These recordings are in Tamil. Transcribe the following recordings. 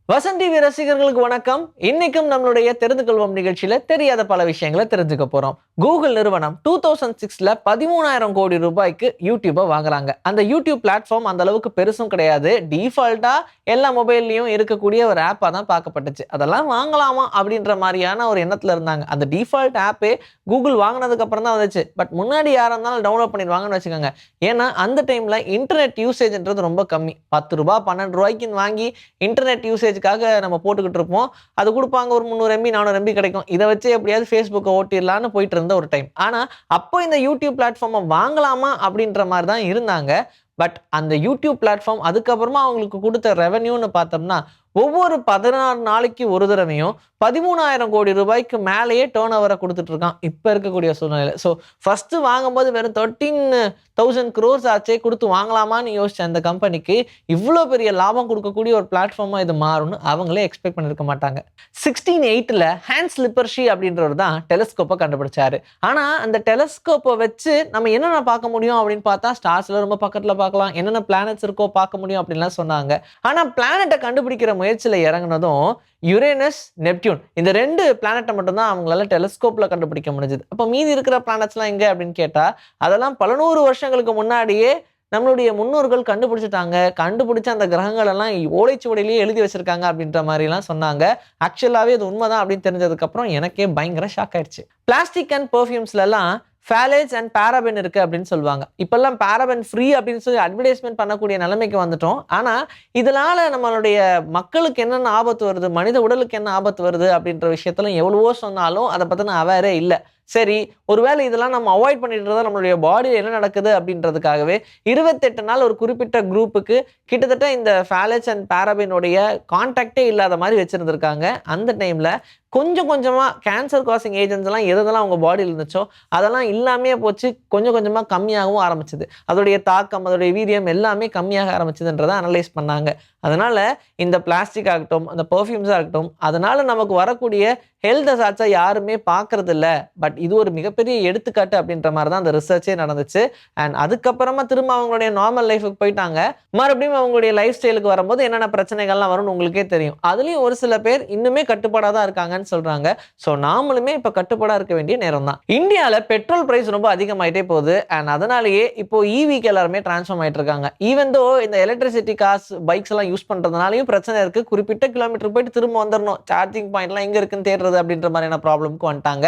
வசந்த் டிவி ரசிகர்களுக்கு வணக்கம். இன்னைக்கும் நம்மளுடைய தெரிந்து கொள்வோம் நிகழ்ச்சியில தெரியாத பல விஷயங்களை தெரிஞ்சுக்க போறோம். கூகுள் நிறுவனம் 2006ல 13,000 கோடி ரூபாய்க்கு யூடியூபை வாங்குறாங்க. அந்த யூடியூப் பிளாட்ஃபார்ம் அந்த அளவுக்கு பெருசும் கிடையாது. டிஃபால்ட்டா எல்லா மொபைல்லையும் இருக்கக்கூடிய ஒரு ஆப்பா தான் பார்க்கப்பட்டுச்சு. அதெல்லாம் வாங்கலாமா அப்படின்ற மாதிரியான ஒரு எண்ணத்துல இருந்தாங்க. அந்த டிஃபால்ட் ஆப்பே கூகுள் வாங்கினதுக்கு அப்புறம் தான் வந்துச்சு. பட் முன்னாடி யாரா இருந்தாலும் டவுன்லோட் பண்ணிடுவாங்கன்னு வச்சுக்கோங்க. ஏன்னா அந்த டைம்ல இன்டர்நெட் யூசேஜ்ன்றது ரொம்ப கம்மி. 10 ரூபாய் 12 ரூபாய்க்கு வாங்கி இன்டர்நெட் யூசேஜ் நம்ம போட்டுக்கிட்டு இருப்போம். அது கொடுப்பாங்க, ஒரு 300 MB 400 MB கிடைக்கும். இதை வச்சு எப்படியாவது ஃபேஸ்புக்கை ஓட்டிடலான்னு போயிட்டு இருந்த ஒரு டைம். ஆனா அப்போ இந்த யூடியூப் பிளாட்ஃபார்மை வாங்கலாமா அப்படின்ற மாதிரி தான் இருந்தாங்க. பட் அந்த யூடியூப் பிளாட்ஃபார்ம் அதுக்கப்புறமா அவங்களுக்கு கொடுத்த ரெவென்யூன்னு பார்த்தோம்னா ஒவ்வொரு 16 நாளைக்கு ஒரு தடவையும் 13,000 கோடி ரூபாய்க்கு மேலேயே டேர்ன் ஓவரை கொடுத்துட்டு இருக்கான் இப்போ இருக்கக்கூடிய சூழ்நிலை. ஸோ ஃபர்ஸ்ட் வாங்கும்போது வெறும் 13,000 crores ஆச்சே கொடுத்து வாங்கலாமான்னு யோசிச்ச அந்த கம்பெனிக்கு இவ்வளோ பெரிய லாபம் கொடுக்கக்கூடிய ஒரு பிளாட்ஃபார்மா இது மாறும்னு அவங்களே எக்ஸ்பெக்ட் பண்ணிருக்க மாட்டாங்க. 1608ல ஹான்ஸ் லிப்பர்ஷி அப்படின்றவர் தான் டெலஸ்கோப்பை கண்டுபிடிச்சாரு. ஆனா அந்த டெலஸ்கோப்பை வச்சு நம்ம என்னென்ன பார்க்க முடியும் அப்படின்னு பார்த்தா ஸ்டார்ஸ்ல ரொம்ப பக்கத்துல பார்க்கலாம், என்னென்ன பிளானட்ஸ் இருக்கோ பார்க்க முடியும் அப்படின்லாம் சொன்னாங்க. ஆனா பிளானட்டை கண்டுபிடிக்கிற முயற்சியில் இறங்கினதும் யுரேனஸ், நெப்டியூன் இந்த 2 பிளானட்டை மட்டும்தான் அவங்களால டெலஸ்கோப்ல கண்டுபிடிக்க முடிஞ்சது. அப்போ மீதி இருக்கிற பிளானட்ஸ்லாம் எங்க அப்படின்னு கேட்டா அதெல்லாம் பல நூறு வருஷங்களுக்கு முன்னாடியே நம்மளுடைய முன்னோர்கள் கண்டுபிடிச்சிட்டாங்க. கண்டுபிடிச்ச அந்த கிரகங்கள் எல்லாம் ஓலைச்சுவடியிலேயே எழுதி வச்சிருக்காங்க அப்படின்ற மாதிரி எல்லாம் சொன்னாங்க. ஆக்சுவலாவே அது உண்மைதான் அப்படின்னு தெரிஞ்சதுக்கு அப்புறம் எனக்கே பயங்கர ஷாக் ஆயிடுச்சு. பிளாஸ்டிக் அண்ட் பெர்ஃப்யூம்ஸ்ல எல்லாம் ஃபேலேஜ் அண்ட் பாராபென் இருக்கு அப்படின்னு சொல்லுவாங்க. இப்பெல்லாம் பாராபென் ஃப்ரீ அப்படின்னு சொல்லி அட்வர்டைஸ்மெண்ட் பண்ணக்கூடிய நிலைமைக்கு வந்துட்டோம். ஆனா இதனால நம்மளுடைய மக்களுக்கு என்னென்ன ஆபத்து வருது, மனித உடலுக்கு என்ன ஆபத்து வருது அப்படின்ற விஷயத்துல எவ்வளவோ சொன்னாலும் அதை பத்தின அவேரே இல்லை. சரி, ஒருவேளை இதெல்லாம் நம்ம அவாய்ட் பண்ணிட்டு இருந்தா நம்மளுடைய பாடியில் என்ன நடக்குது அப்படின்றதுக்காகவே 28 நாள் ஒரு குறிப்பிட்ட குரூப்புக்கு கிட்டத்தட்ட இந்த ஃபேலேஜ் அண்ட் பாராபெனுடைய கான்டாக்டே இல்லாத மாதிரி வச்சிருந்திருக்காங்க. அந்த டைம்ல கொஞ்சம் கொஞ்சமா கேன்சர் காசிங் ஏஜென்ட்ஸ் எல்லாம் எதெல்லாம் அவங்க பாடியில் இருந்துச்சோ அதெல்லாம் இல்லாமே போச்சு. கொஞ்சம் கொஞ்சமா கம்மியாகவும் ஆரம்பிச்சது. அதோடைய தாக்கம், அதோடைய வீரியம் எல்லாமே கம்மியாக ஆரம்பிச்சதுன்றதை அனலைஸ் பண்ணாங்க. அதனால இந்த பிளாஸ்டிக் ஆகட்டும், அந்த பெர்ஃப்யூம்ஸாக இருக்கட்டும், அதனால நமக்கு வரக்கூடிய ஹெல்த் ஹசார்ட்ஸை யாருமே பார்க்கறது இல்லை. பட் இது ஒரு மிகப்பெரிய எடுத்துக்காட்டு அப்படின்ற மாதிரி தான் அந்த ரிசர்ச்சே நடந்துச்சு. அண்ட் அதுக்கப்புறமா திரும்ப அவங்களுடைய நார்மல் லைஃபுக்கு போயிட்டாங்க. மறுபடியும் அவங்களுடைய லைஃப் ஸ்டைலுக்கு வரும்போது என்னென்ன பிரச்சனைகள்லாம் வரும்னு உங்களுக்கே தெரியும். அதுலேயும் ஒரு சில பேர் இன்னுமே கட்டுப்பாடாக தான் இருக்காங்கன்னு சொல்றாங்க. ஸோ நாமளுமே இப்போ கட்டுப்பாடாக இருக்க வேண்டிய நேரம் தான். இந்தியாவில் பெட்ரோல் பிரைஸ் ரொம்ப அதிகமாயிட்டே போகுது. அண்ட் அதனாலேயே இப்போ ஈவிக்கு எல்லாருமே டிரான்ஸ்ஃபார்ம் ஆயிட்டு இருக்காங்க. ஈவன் தோ இந்த எலக்ட்ரிசிட்டி கார்ஸ், பைக்ஸ் எல்லாம் யூஸ் பண்றதுனாலையும் பிரச்சனை இருக்கு. குறிப்பிட்ட கிலோமீட்டர் போயிட்டு திரும்ப வந்துடணும், சார்ஜிங் பாயிண்ட்லாம் எங்க இருக்குன்னு தேடுறது அப்படின்ற மாதிரியான ப்ராப்ளம்க்கு வந்துட்டாங்க.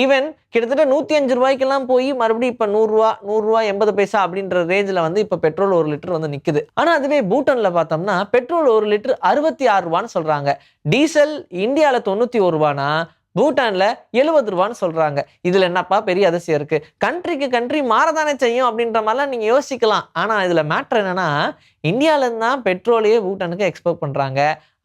ஈவன் கிட்டத்தட்ட 105 ரூபாய்க்கெல்லாம் போய் மறுபடியும் இப்ப 100 ரூபா 80 பைசா அப்படின்ற ரேஞ்சில் வந்து இப்ப பெட்ரோல் 1 லிட்டர் வந்து நிக்குது. ஆனா அதுவே பூட்டான்ல பார்த்தோம்னா பெட்ரோல் 1 லிட்டர் 66 ரூபான்னு சொல்றாங்க. டீசல் இந்தியால 91 ரூபானா பூட்டான்ல 70 ரூபான்னு சொல்றாங்க. இதுல என்னப்பா பெரிய அதிசயம் இருக்கு? கண்ட்ரிக்கு கண்ட்ரி மாறதானே செய்யும் அப்படின்ற மாதிரிலாம் நீங்க யோசிக்கலாம். ஆனா இதுல மேட்டர் என்னன்னா, இந்தியால இருந்து தான் பெட்ரோலையே பூட்டானுக்கு எக்ஸ்போர்ட் பண்றாங்க.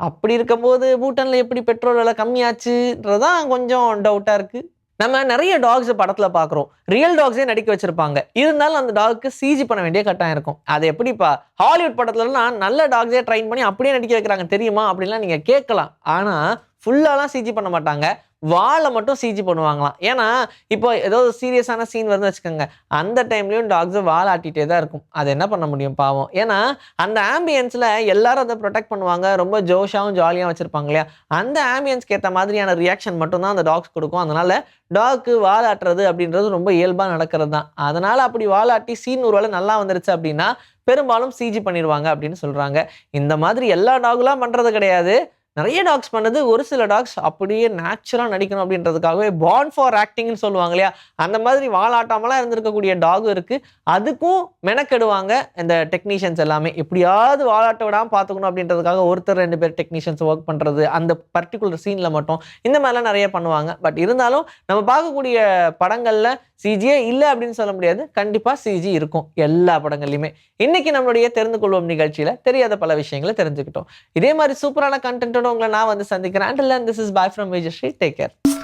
அப்படி இருக்கும்போது பூட்டான்ல எப்படி பெட்ரோல் விலை கம்மியாச்சுன்றதான் கொஞ்சம் டவுட்டா இருக்கு. நம்ம நிறைய டாக்ஸ் படத்துல பாக்குறோம். ரியல் டாக்ஸே நடிக்க வச்சிருப்பாங்க. இருந்தாலும் அந்த டாக்கு சிஜி பண்ண வேண்டிய கட்டாயம் இருக்கும். அது எப்படிப்பா ஹாலிவுட் படத்துல எல்லாம் நல்ல டாக்ஸே ட்ரைன் பண்ணி அப்படியே நடிக்க வைக்கிறாங்க தெரியுமா அப்படின்லாம் நீங்க கேட்கலாம். ஆனா ஃபுல்லாலாம் சிஜி பண்ண மாட்டாங்க. வாழை மட்டும் சிஜி பண்ணுவாங்களாம். ஏன்னா இப்போ ஏதோ சீரியஸான சீன் வந்து வச்சுக்கோங்க, அந்த டைம்லயும் டாக்ஸ் வாழை ஆட்டிகிட்டே தான் இருக்கும். அது என்ன பண்ண முடியும் பாவம். ஏன்னா அந்த ஆம்பியன்ஸ்ல எல்லாரும் அதை ப்ரொடெக்ட் பண்ணுவாங்க. ரொம்ப ஜோஷாவும் ஜாலியாக வச்சிருப்பாங்க இல்லையா, அந்த ஆம்பியன்ஸ்க்கு ஏற்ற மாதிரியான ரியாக்ஷன் மட்டும் தான் அந்த டாக்ஸ் கொடுக்கும். அதனால டாக்கு வாழாட்டுறது அப்படின்றது ரொம்ப இயல்பாக நடக்கிறது தான். அதனால அப்படி வாழாட்டி சீன் ஒருவேளை நல்லா வந்துருச்சு அப்படின்னா பெரும்பாலும் சிஜி பண்ணிடுவாங்க அப்படின்னு சொல்றாங்க. இந்த மாதிரி எல்லா டாக்லாம் பண்றது கிடையாது. நிறைய டாக்ஸ் பண்ணது. ஒரு சில டாக்ஸ் அப்படியே நேச்சுரலாக நடிக்கணும் அப்படின்றதுக்காகவே பார்ன் ஃபார் ஆக்டிங்னு சொல்லுவாங்க இல்லையா, அந்த மாதிரி வாழாட்டாமலாம் இருந்திருக்கக்கூடிய டாகும் இருக்கு. அதுக்கும் மெனக்கெடுவாங்க இந்த டெக்னீஷியன்ஸ் எல்லாமே. எப்படியாவது வாழாட்ட விடாமல் பார்த்துக்கணும் அப்படின்றதுக்காக ஒருத்தர் 2 பேர் டெக்னீஷியன்ஸ் ஒர்க் பண்ணுறது, அந்த பர்டிகுலர் சீனில் மட்டும் இந்த மாதிரிலாம் நிறைய பண்ணுவாங்க. பட் இருந்தாலும் நம்ம பார்க்கக்கூடிய படங்களில் சிஜியே இல்லை அப்படின்னு சொல்ல முடியாது. கண்டிப்பாக சிஜி இருக்கும் எல்லா படங்கள்லையுமே. இன்னைக்கு நம்மளுடைய தெரிந்து கொள்வோம் நிகழ்ச்சியில் தெரியாத பல விஷயங்களை தெரிஞ்சுக்கிட்டோம். இதே மாதிரி சூப்பரான கண்டென்ட்டோட உங்களை நான் வந்து சந்திக்கிறேன். Until then, this is bye from Vijay Sri. Take care.